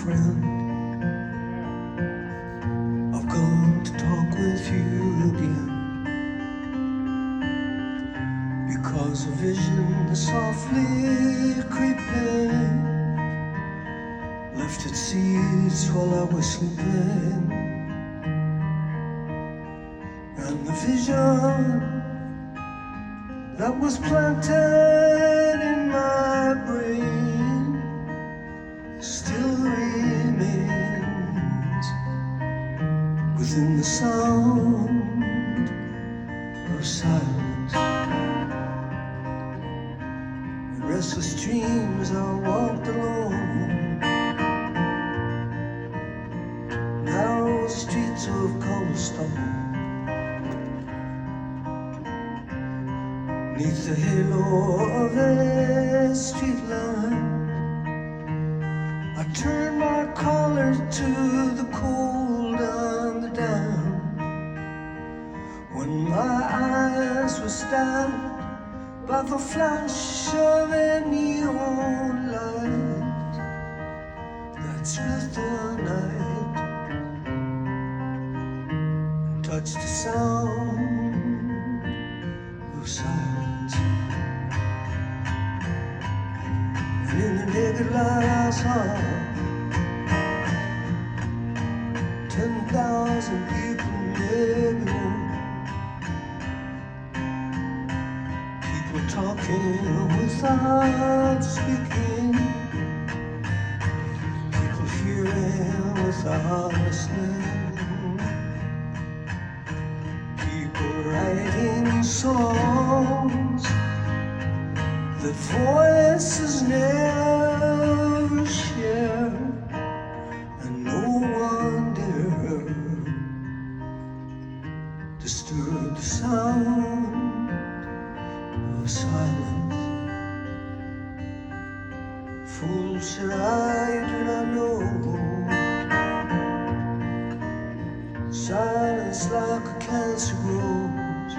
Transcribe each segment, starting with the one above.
friend. I've come to talk with you again, because a vision is softly creeping left its seeds while I was sleeping. And the vision that was planted in my brain still remains within the sound of silence. In restless dreams I walked alone, narrow streets of cobblestone. Neath the halo of a street lamp, I turned my collar to the cold and the damp. When my eyes were stabbed by the flash of a neon light that split the night, touched the sound of silence. And in the naked light I saw 10,000 people, maybe more. People talking without speaking, people hearing without listening, people writing songs that voices never share, and no one dare disturb the sound of silence. Fool said I do not know silence like a cancer grows.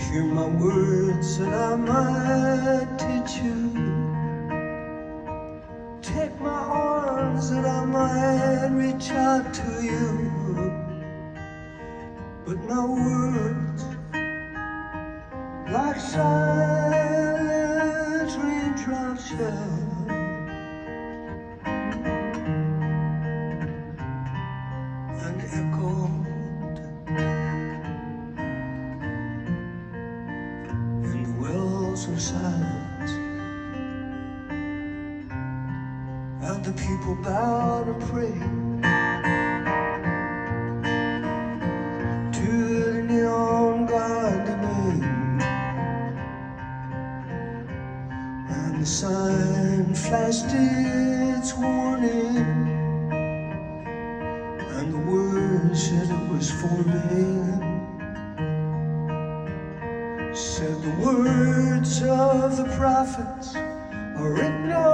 Hear my words that I might teach you, take my arms that I might reach out to you. But my words, like silent raindrops fell, and echoed in the wells of silence. And the people bowed and prayed to the neon god they made, and the sign flashed its warning, and the word said it was for me. Said the words of the prophets are written on